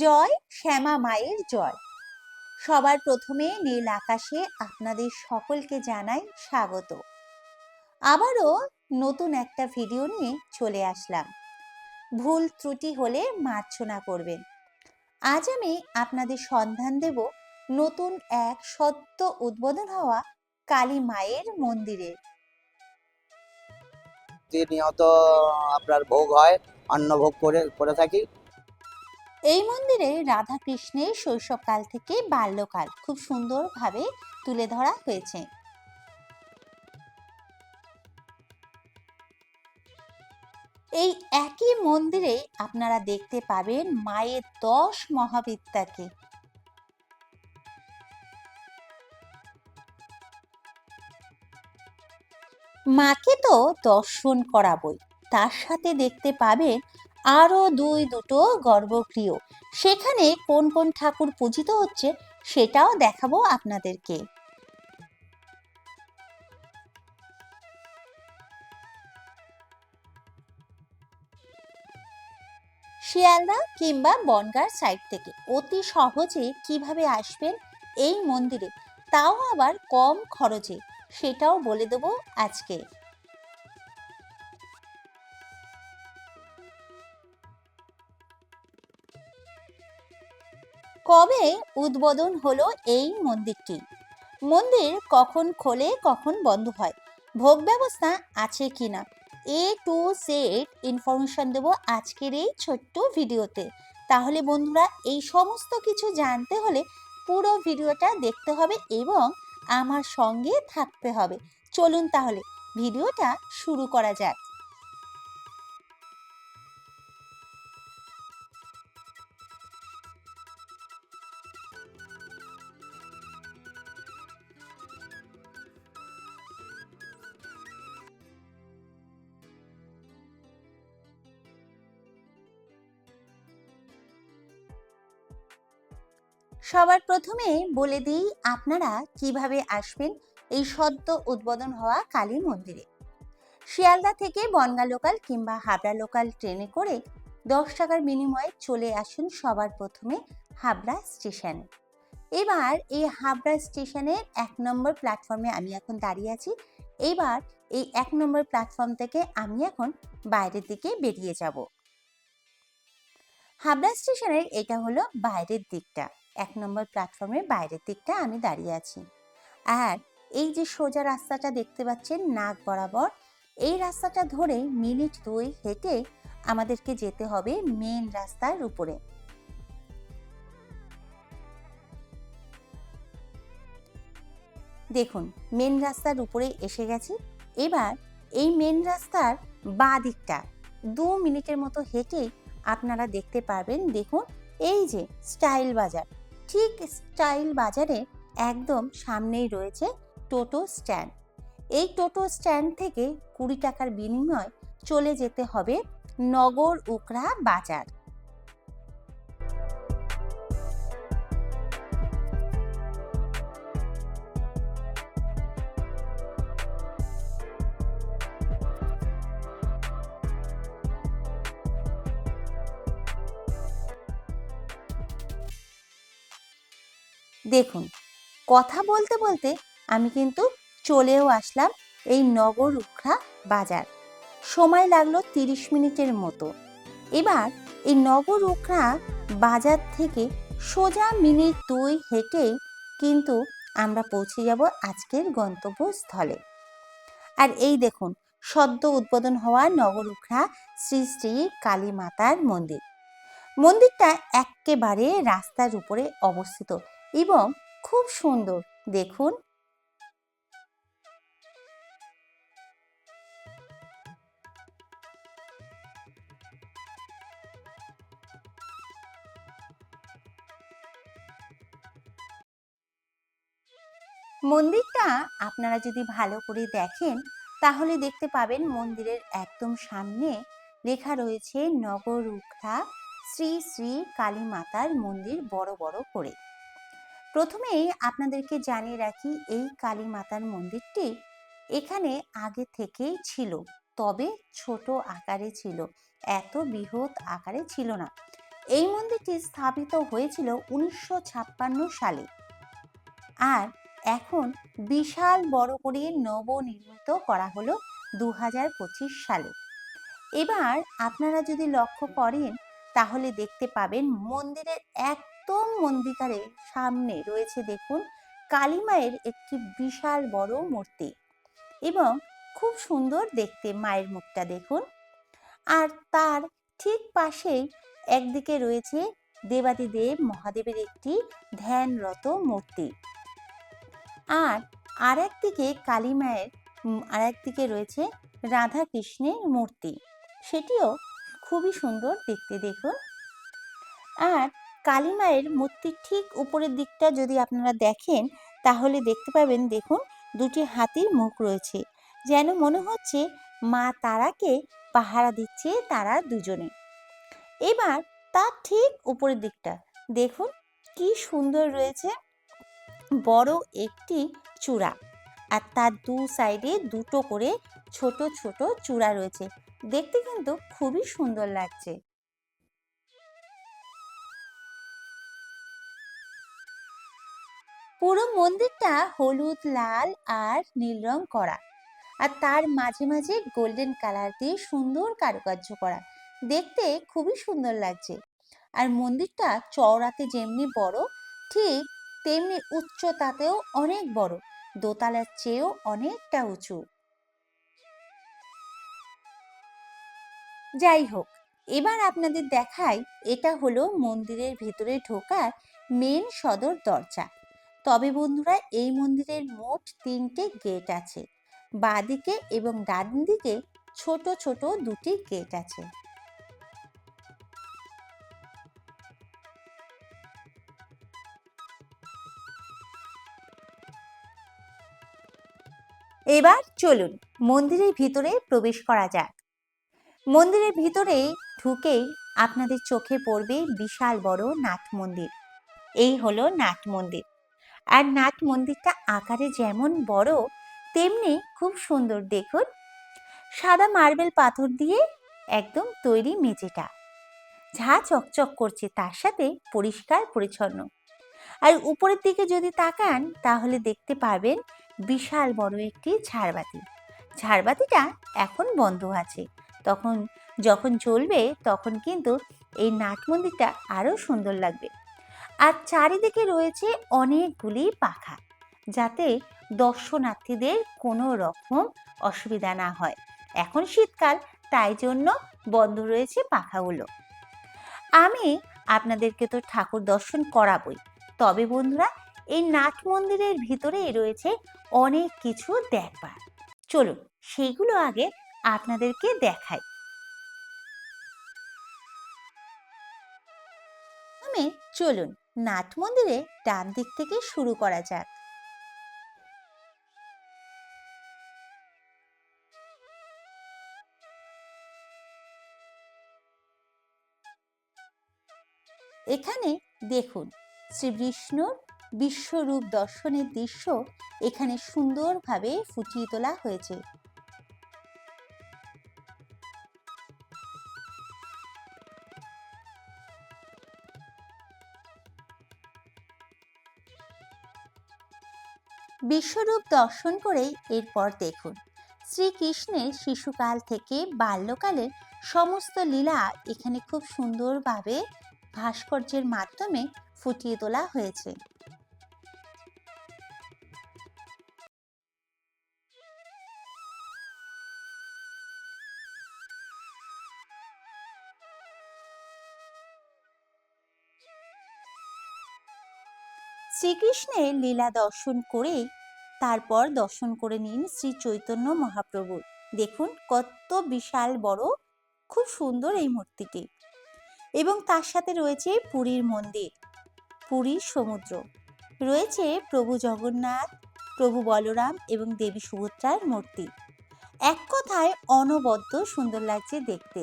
জয় শ্যামা মায়ের জয়। সবার প্রথমে নীল আকাশে আপনাদের সকলকে জানাই স্বাগত। আবারও নতুন একটা ভিডিও নিয়ে চলে আসলাম। ভুল ত্রুটি হলে মার্জনা করবেন। আজ আমি আপনাদের সন্ধান দেব নতুন এক সদ্য উদ্বোধন হওয়া কালী মায়ের মন্দিরের। প্রতিনিয়ত আপনার ভোগ হয়, অন্নভোগ করে থাকি। এই মন্দিরে রাধা কৃষ্ণের শৈশবকাল থেকে বাল্যকাল খুব সুন্দরভাবে তুলে ধরা হয়েছে। এই একই মন্দিরে আপনারা দেখতে পাবেন মায়ের 10 মহাবিদ্যাকে। মাকে তো দর্শন করাবই, তার সাথে দেখতে পাবেন আরো দুটো গর্ভগৃহ। সেখানে কোন কোন ঠাকুর পূজিত হচ্ছে সেটাও দেখাবো আপনাদেরকে। শিয়ালদা কিংবা বনগাঁর সাইড থেকে অতি সহজে কিভাবে আসবেন এই মন্দিরে, তাও আবার কম খরচে, সেটাও বলে দেবো আজকে। কবে উদ্বোধন হলো এই মন্দিরটি, মন্দির কখন খোলে কখন বন্ধ হয়, ভোগ ব্যবস্থা আছে কিনা, A to Z ইনফরমেশন দেবো আজকের এই ছোট্ট ভিডিওতে। তাহলে বন্ধুরা, এই সমস্ত কিছু জানতে হলে পুরো ভিডিওটা দেখতে হবে এবং আমার সঙ্গে থাকতে হবে। চলুন তাহলে ভিডিওটা শুরু করা যাক। সবার প্রথমে বলে দিই আপনারা কিভাবে আসবেন এই সদ্য উদ্বোধন হওয়া কালী মন্দিরে। শিয়ালদা থেকে বনগাঁ লোকাল কিংবা হাবড়া লোকাল ট্রেনে করে 10 টাকার বিনিময়ে চলে আসুন সবার প্রথমে হাবড়া স্টেশনে। এবার এই হাবড়া স্টেশনের 1 নম্বর প্ল্যাটফর্মে আমি এখন দাঁড়িয়ে আছি। এবার এই 1 নম্বর প্ল্যাটফর্ম থেকে আমি এখন বাইরের দিকে বেরিয়ে যাব। হাবড়া স্টেশনের এটা হলো বাইরের দিকটা, 1 নম্বর প্ল্যাটফর্মের বাইরের দিকটা আমি দাঁড়িয়ে আছি। আর এই যে সোজা রাস্তাটা দেখতে পাচ্ছেন নাক বরাবর, এই রাস্তাটা ধরে মিনিট 2 হেঁটে আমাদেরকে যেতে হবে মেন রাস্তার উপরে। দেখুন মেন রাস্তার উপরে এসে গেছি। এবার এই মেন রাস্তার বাঁ দিকটা 2 মিনিটের মতো হেঁটে আপনারা দেখতে পারবেন, দেখুন এই যে স্টাইল বাজার, ঠিক স্টাইল বাজারে একদম সামনেই রয়েছে টোটো স্ট্যান্ড। এই টোটো স্ট্যান্ড থেকে 20 টাকার বিনিময়ে চলে যেতে হবে নগর উকড়া বাজার। দেখুন কথা বলতে বলতে আমি কিন্তু চলেও আসলাম এই নগর উখড়া বাজার। সময় লাগলো 30 মিনিটের মতো। এবার এই নগর উখড়া বাজার থেকে সোজা মিনিট 2 হেঁটেই কিন্তু আমরা পৌঁছে যাব আজকের গন্তব্যস্থলে। আর এই দেখুন সদ্য উদ্বোধন হওয়া নগর উখড়া শ্রী শ্রী কালী মাতার মন্দির। মন্দিরটা একেবারে রাস্তার উপরে অবস্থিত এবং খুব সুন্দর, দেখুন। মন্দিরটা আপনারা যদি ভালো করে দেখেন তাহলে দেখতে পাবেন মন্দিরের একদম সামনে লেখা রয়েছে নগর উখড়া শ্রী শ্রী কালী মাতার মন্দির বড় বড় করে। প্রথমেই আপনাদেরকে জানিয়ে রাখি এই কালী মাতার মন্দিরটি এখানে আগে থেকেই ছিল, তবে ছোট আকারে ছিল, এত বৃহৎ আকারে ছিল না। এই মন্দিরটি স্থাপিত হয়েছিল 1956 সালে আর এখন বিশাল বড় করে নবনির্মিত করা হলো 2025 সালে। এবার আপনারা যদি লক্ষ্য করেন তাহলে দেখতে পাবেন মন্দিরের একদম মন্দিরের সামনে রয়েছে দেখুন কালী মায়ের একটি বিশাল বড় মূর্তি এবং খুব সুন্দর দেখতে মায়ের মুখটা দেখুন। আর তার ঠিক পাশেই একদিকে রয়েছে দেবাদিদেব মহাদেবের একটি ধ্যানরত মূর্তি আর আরেকদিকে কালী মায়ের আরেকদিকে রয়েছে রাধা কৃষ্ণের মূর্তি, সেটিও খুবই সুন্দর দেখতে দেখুন। আর কালী মায়ের মূর্তির ঠিক উপরের দিকটা যদি আপনারা দেখেন তাহলে দেখতে পাবেন দেখুন দুটি হাতির মুখ রয়েছে, যেন মনে হচ্ছে মা তারাকে পাহারা দিচ্ছে তারা দুজনে। এবার তার ঠিক উপরের দিকটা দেখুন কি সুন্দর রয়েছে বড় একটি চূড়া আর তার দু সাইডে দুটো করে ছোট ছোট চূড়া রয়েছে, দেখতে কিন্তু খুবই সুন্দর লাগছে। পুরো মন্দিরটা হলুদ লাল আর নীল রং করা আর তার মাঝে মাঝে গোল্ডেন কালার দিয়ে সুন্দর কারুকার্য করা, দেখতে খুবই সুন্দর লাগছে। আর মন্দিরটা চওড়াতে যেমনি বড় ঠিক তেমনি উচ্চতাতেও অনেক বড়, দোতলার চেয়েও অনেকটা উঁচু। যাই হোক, এবার আপনাদের দেখাই এটা হলো মন্দিরের ভেতরে ঢোকার মেন সদর দরজা। তবে বন্ধুরা এই মন্দিরের মোট 3টে গেট আছে, বাঁদিকে এবং ডান দিকে ছোট ছোট 2টি গেট আছে। এবার চলুন মন্দিরের ভিতরে প্রবেশ করা যাক। মন্দিরের ভিতরে ঢুকেই আপনাদের চোখে পড়বে বিশাল বড় নাট মন্দির। এই হলো নাট মন্দির আর নাট মন্দিরটা আকারে যেমন বড় তেমনি খুব সুন্দর দেখুন। সাদা মার্বেল পাথর দিয়ে একদম তৈরি মেঝেটা ঝা চকচক করছে, তার সাথে পরিষ্কার পরিচ্ছন্ন। আর উপরের দিকে যদি তাকান তাহলে দেখতে পাবেন বিশাল বড় একটি ঝাড়বাতি। ঝাড়বাতিটা এখন বন্ধ আছে, যখন জ্বলবে তখন কিন্তু এই নাট মন্দিরটা আরো সুন্দর লাগবে। আর চারিদিকে রয়েছে অনেকগুলি পাখা, যাতে দর্শনার্থীদের কোনো রকম অসুবিধা না হয়। এখন শীতকাল, তাই জন্য বন্ধ রয়েছে পাখাগুলো। আমি আপনাদেরকে তো ঠাকুর দর্শন করাবই, তবে বন্ধুরা এই নাট মন্দিরের ভিতরেই রয়েছে অনেক কিছু দেখবার। চলুন সেইগুলো আগে আপনাদেরকে দেখাই। চলুন নাট মন্দিরে ডান দিক থেকে শুরু করা যাক। এখানে দেখুন শ্রী বিষ্ণুর বিশ্বরূপ দর্শনের দৃশ্য এখানে সুন্দরভাবে ফুটিয়ে তোলা হয়েছে। বিশ্বরূপ দর্শন করে এরপর দেখুন শ্রীকৃষ্ণের শিশুকাল থেকে বাল্যকালের সমস্ত লীলা এখানে খুব সুন্দরভাবে ভাস্কর্যের মাধ্যমে ফুটিয়ে তোলা হয়েছে। শ্রীকৃষ্ণের লীলা দর্শন করে তারপর দর্শন করে নিন শ্রী চৈতন্য মহাপ্রভুর। দেখুন কত বিশাল বড়, খুব সুন্দর এই মূর্তিটি। এবং তার সাথে রয়েছে পুরীর মন্দির, পুরীর সমুদ্র, রয়েছে প্রভু জগন্নাথ, প্রভু বলরাম এবং দেবী সুভদ্রার মূর্তি। এক কথায় অনবদ্য সুন্দর লাগছে দেখতে।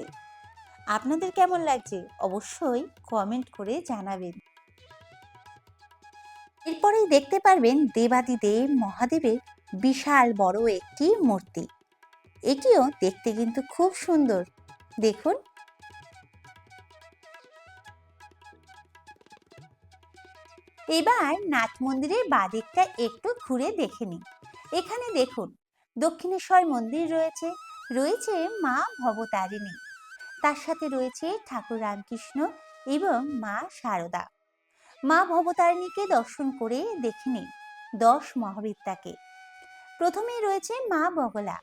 আপনাদের কেমন লাগছে অবশ্যই কমেন্ট করে জানাবেন। এরপরেই দেখতে পারবেন দেবাদিদেব মহাদেবের বিশাল বড় একটি মূর্তি। এটিও দেখতে কিন্তু খুব সুন্দর দেখুন। এবার নাট মন্দিরের বাদিকটা একটু ঘুরে দেখে নিন। এখানে দেখুন দক্ষিণেশ্বর মন্দির রয়েছে, রয়েছে মা ভবতারিণী, তার সাথে রয়েছে ঠাকুর রামকৃষ্ণ এবং মা শারদা। মা ভবতারিণীকে দর্শন করে দেখে নিন 10 মহাবিদ্যাকে। প্রথমেই রয়েছে মা বগলা,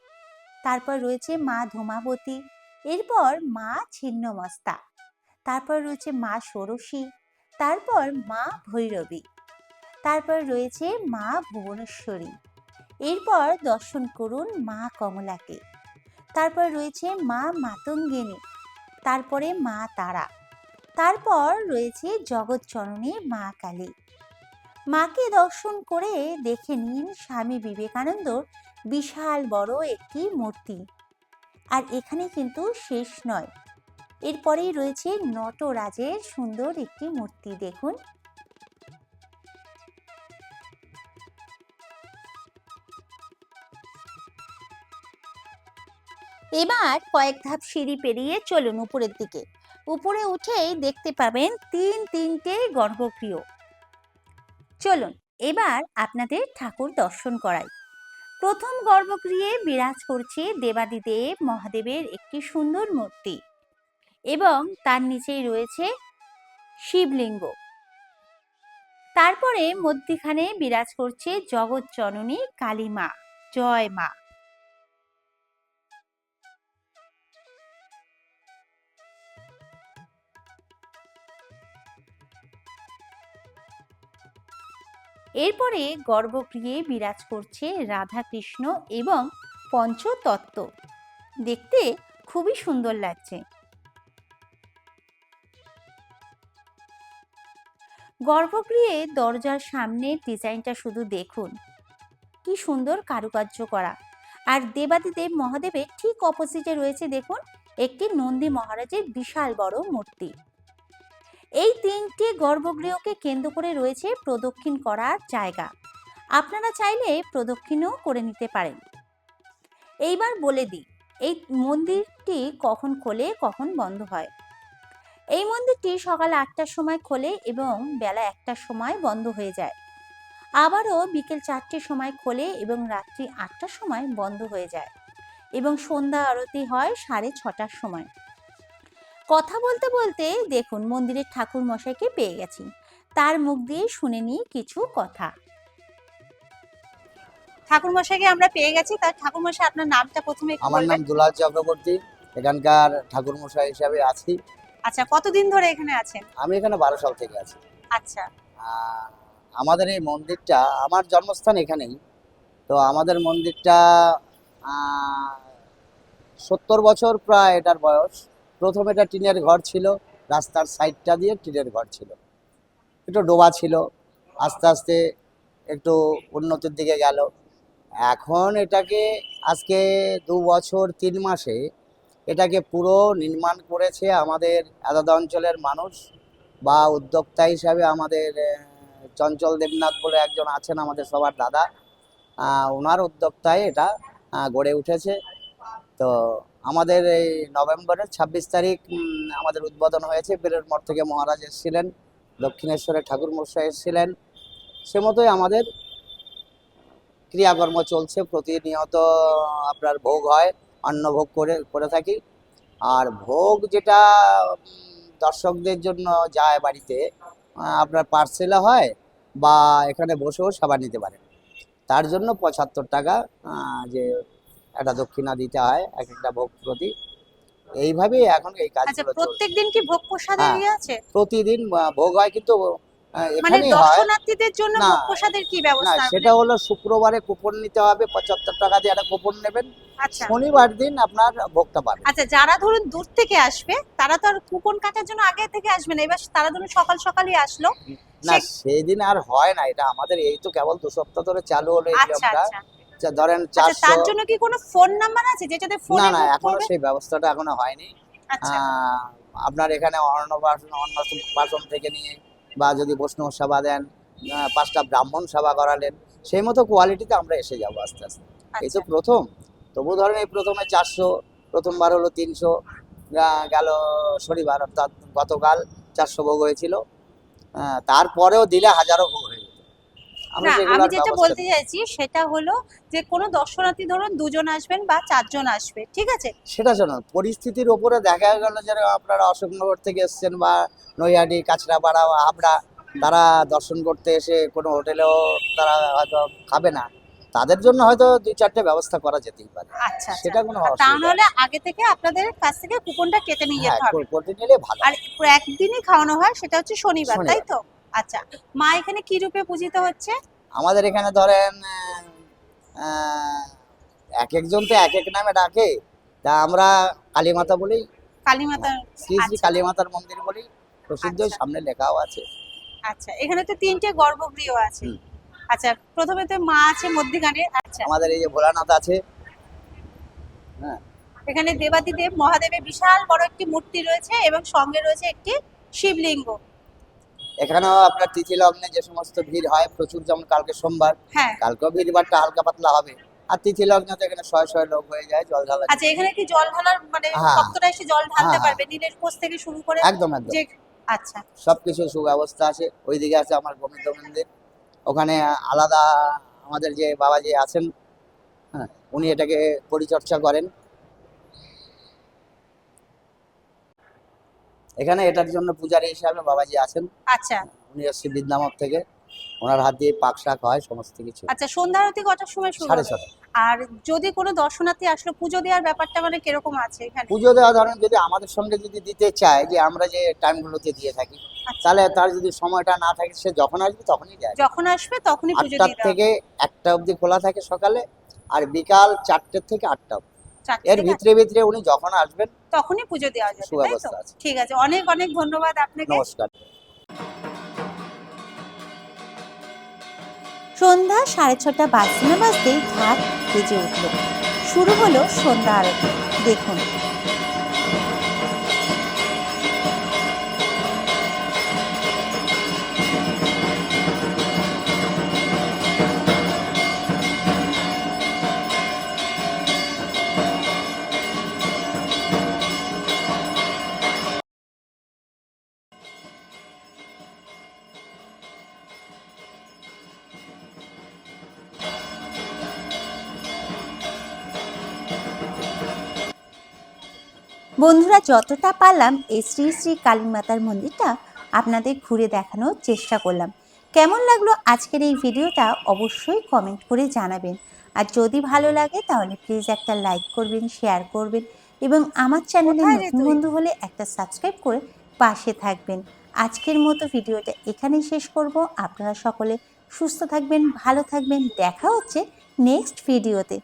তারপর রয়েছে মা ধূমাবতী, এরপর মা ছিন্নমস্তা, তারপর রয়েছে মা ষোড়শী, তারপর মা ভৈরবী, তারপর রয়েছে মা ভুবনেশ্বরী, এরপর দর্শন করুন মা কমলাকে, তারপর রয়েছে মা মাতঙ্গিনী, তারপরে মা তারা, তারপর রয়েছে জগৎজননী মা কালী। মাকে দর্শন করে দেখে নিন স্বামী বিবেকানন্দর বিশাল বড় একটি মূর্তি। আর এখানে কিন্তু শেষ নয়, এরপরেই রয়েছে নটরাজের সুন্দর একটি মূর্তি, দেখুন। এবার কয়েক ধাপ সিঁড়ি পেরিয়ে চলুন উপরের দিকে। উপরে উঠেই দেখতে পাবেন তিনটে গর্ভগৃহ। চলুন এবার আপনাদের ঠাকুর দর্শন করাই। প্রথম গর্ভগৃহে বিরাজ করছে দেবাদিদেব মহাদেবের একটি সুন্দর মূর্তি এবং তার নিচেই রয়েছে শিবলিঙ্গ। তারপরে মধ্যখানে বিরাজ করছে জগৎজননী কালী মা, জয় মা। এরপরে গর্ভগৃহে বিরাজ করছে রাধাকৃষ্ণ এবং পঞ্চতত্ত্ব, দেখতে খুবই সুন্দর লাগছে। গর্ভগৃহে দরজার সামনে ডিজাইনটা শুধু দেখুন, কি সুন্দর কারুকার্য করা। আর দেবাদিদেব মহাদেবের ঠিক অপোজিটে রয়েছে দেখুন একটি নন্দী মহারাজের বিশাল বড় মূর্তি। এই তিনটি গর্ভগৃহকে কেন্দ্র করে রয়েছে প্রদক্ষিণ করার জায়গা, আপনারা চাইলে প্রদক্ষিণও করে নিতে পারেন। এইবার বলে দিই এই মন্দিরটি কখন খোলে কখন বন্ধ হয়। এই মন্দিরটি সকাল 8টার সময় খোলে এবং বেলা 1টার সময় বন্ধ হয়ে যায়। আবারও বিকেল 4টের সময় খোলে এবং রাত্রি 8টার সময় বন্ধ হয়ে যায় এবং সন্ধ্যা আরতি হয় 6:30টার সময়। কথা বলতে বলতে দেখুন মন্দিরের ঠাকুর মশাইকে পেয়ে গেছি, তার মুখ দিয়ে শুনে নিই কিছু কথা। ঠাকুর মশাইকে আমরা পেয়ে গেছি, তার ঠাকুর মশাই আপনার নামটা প্রথমে একটু আমার নাম বলবেন। দুলাল চক্রবর্তী, এখানকার ঠাকুর মশাই হিসাবে আছি। আচ্ছা, কতদিন ধরে এখানে আছেন? আমি এখানে 12 সাল থেকে আছি। আচ্ছা আহ, আমাদের এই মন্দিরটা, আমার জন্মস্থান এখানেই। তো আমাদের মন্দিরটা 70 বছর প্রায় এটার বয়স। প্রথম এটা টিনের ঘর ছিল, রাস্তার সাইডটা দিয়ে টিনের ঘর ছিল, একটু ডোবা ছিল, আস্তে আস্তে একটু উন্নতির দিকে গেল। এখন এটাকে আজকে 2 বছর 3 মাসে এটাকে পুরো নির্মাণ করেছে আমাদের এতদ অঞ্চলের মানুষ বা উদ্যোক্তা হিসাবে আমাদের চঞ্চল দেবনাথ বলে একজন আছেন, আমাদের সবার দাদা। ওনার উদ্যোক্তায় এটা গড়ে উঠেছে। তো আমাদের এই নভেম্বরের 26 তারিখ আমাদের উদ্বোধন হয়েছে। বেলুড় মঠ থেকে মহারাজ এসেছিলেন, দক্ষিণেশ্বরের ঠাকুর মশাই এসেছিলেন। সে মতোই আমাদের ক্রিয়াকর্ম চলছে। প্রতিনিয়ত আপনার ভোগ হয়, অন্নভোগ করে থাকি। আর ভোগ যেটা দর্শকদের জন্য যায় বাড়িতে, আপনার পার্সেলে হয় বা এখানে বসেও সেবা নিতে পারেন। তার জন্য 75 টাকা যে একটা দক্ষিণা দিতে হয় এক একটা ভোগ প্রতি। এইভাবেই এখন এই আচ্ছা, কাজগুলো চলছে। প্রত্যেকদিন কি ভোগ প্রসাদের হ্যাঁ, ইয়ে আছে? প্রতিদিন ভোগ হয়, কিন্তু মানে এখানেই হয় দর্শনার্থীদের জন্য না। ভোগ প্রসাদের কি না, ব্যবস্থা? সেটা হলো শুক্রবারে কুপন নিতে হবে, 75 টাকা দিয়ে একটা কুপন নেবেন। আচ্ছা শনিবার দিন আপনার ভোগটা পাবেন। আচ্ছা, যারা ধরুন দূর থেকে আসবে তারা তো আর কুপন কাটার জন্য আগে থেকে আসবে না, এবার তারা ধরুন সকাল সকালই আসলো। না, সেদিন আর হয় না। এটা আমাদের এই তো কেবল 2 সপ্তাহ ধরে চালু হলো এই আচ্ছা নিয়মটা। আচ্ছা ধরেন আচ্ছা, 400। তার জন্য কি কোনো ফোন নাম্বার আছে যেটাতে না ফোনে না, বুক এখনো করবে? সেই ব্যবস্থাটা এখনো হয়নি। আচ্ছা আপনার এখানে অন্নপ্রাশন থেকে নিয়ে বা যদি বৈষ্ণব সেবা দেন, 5টা ব্রাহ্মণ সেবা করালেন, সেই মতো কোয়ালিটিতে আমরা এসে যাবো আস্তে আস্তে। এই তো আচ্ছা প্রথম, তবু ধরেন এই প্রথমে 400, প্রথমবার হলো 300, গেল শনিবার অর্থাৎ গতকাল 400 ভোগ হয়েছিল। তারপরেও দিলে হাজারো ভোগ হয়ে যেত। আমরা না, আমি সেগুলোর যেটা ব্যবস্থা বলতে চাইছি সেটা হলো যে কোনো দর্শনার্থী ধরুন 2 জন আসবেন বা 4 জন আসবে, ঠিক আছে? সেটা শোনো, পরিস্থিতির ওপরে দেখা গেল যে আপনারা অশোকনগর থেকে এসছেন বা নৈহাটি, কাঁচরাপাড়া বা হাবড়া, তারা দর্শন করতে এসে কোনো হোটেলেও তারা হয়তো খাবে না, তাদের জন্য হয়তো 2-4টে ব্যবস্থা করা যেতেই পারে। আচ্ছা, আচ্ছা। সেটা কোনো তা অসুবিধা নেই। নাহলে আগে থেকে আপনাদের কাছ থেকে কুপনটা কেটে নিয়ে হ্যাঁ, যেতে হবে। করতে নিলে ভালো। আর একদিনই খাওয়ানো হয়, সেটা হচ্ছে শনিবার, তাই শনিবার। তো? আচ্ছা, মা এখানে কি রূপে পূজিত হচ্ছে? আমাদের এখানে ধরেন আহ, এক একজন তো এক এক নামে ডাকে, তা আমরা কালীমাতা বলেই, কালী মাতার। শ্রী শ্রী আচ্ছা, কালীমাতার মন্দির বলেই প্রসিদ্ধ, আচ্ছা। সামনে লেখাও আছে। আচ্ছা, এখানে তো 3টে গর্ভগৃহ আছে। হুম। আচ্ছা, প্রথমে তো মা আছে মধ্যিখানে। আচ্ছা, আমাদের এই যে ভোলানাথ আছে। হ্যাঁ, এখানে দেবাদিদেব মহাদেবের বিশাল বড় একটি মূর্তি রয়েছে এবং সঙ্গে রয়েছে একটি শিবলিঙ্গ। এখানেও আপনার তিথি লগ্নে যে সমস্ত ভিড় হয় প্রচুর, যেমন কালকে সোমবার, হ্যাঁ। কালকেও ভিড় বাট্টা হালকা পাতলা হবে। আর তিথি লগ্নে তো এখানে শয়ে শয়ে লোক হয়ে যায় জল ঢালা। আচ্ছা, এখানে কি জল ঢালার মানে হ্যাঁ, ভক্তরা এসে জল ঢালতে হ্যাঁ, পারবে নীলের উপোস থেকে শুরু করে? একদম একদম যে আচ্ছা, সবকিছু সুব্যবস্থা আছে। ওইদিকে আছে আমার গোবিন্দ মন্দির, ওখানে আলাদা আমাদের যে বাবাজি আছেন, হ্যাঁ, উনি এটাকে পরিচর্যা করেন। এখানে এটার জন্য পূজারী হিসাবে বাবাজি আছেন, আচ্ছা, উনি হচ্ছে বিদ্যামঠ থেকে, ওনার হাত দিয়ে পাক শাক হয় সমস্ত কিছু। আচ্ছা। সন্ধ্যা আরতি কটার সময় শুরু হবে? 6:30। আর যদি কোনো দর্শনার্থী আসলো, পুজো দেওয়ার ব্যাপারটা মানে কিরকম আছে এখানে? পুজো দেওয়া ধরেন যদি আমাদের সঙ্গে যদি দিতে চায়, যে আমরা যে টাইমগুলোতে দিয়ে থাকি, আচ্ছা। তাহলে তার যদি সময়টা না থাকে, সে যখন আসবে তখনই যায়। যখন আসবে তখনই পুজো 8টার দিয়ে দেওয়া হবে। থেকে 1টা অবধি খোলা থাকে সকালে, আর বিকাল 4টে থেকে 8টা অবধি। 4টে এর থেকে ভিতরে ভিতরে উনি যখন আসবেন তখনই পুজো দেওয়া যাবে, তাই তো? সুব্যবস্থা আছে। ঠিক আছে, অনেক অনেক ধন্যবাদ আপনাকে। নমস্কার। সন্ধ্যা 6:30 বাজতে না বাজতেই ঘাট বেজে উঠল। শুরু হলো সন্ধ্যা আরতি। দেখুন, বন্ধুরা যতটা পারলাম এই শ্রী শ্রী কালী মাতার মন্দিরটা আপনাদের ঘুরে দেখানোর চেষ্টা করলাম। কেমন লাগলো আজকের এই ভিডিওটা অবশ্যই কমেন্ট করে জানাবেন। আর যদি ভালো লাগে তাহলে প্লিজ একটা লাইক করবেন, শেয়ার করবেন এবং আমার চ্যানেলে কোথায় রে নতুন তুই? বন্ধু হলে একটা সাবস্ক্রাইব করে পাশে থাকবেন। আজকের মতো ভিডিওটা এখানেই শেষ করব। আপনারা সকলে সুস্থ থাকবেন, ভালো থাকবেন। দেখা হচ্ছে নেক্সট ভিডিওতে।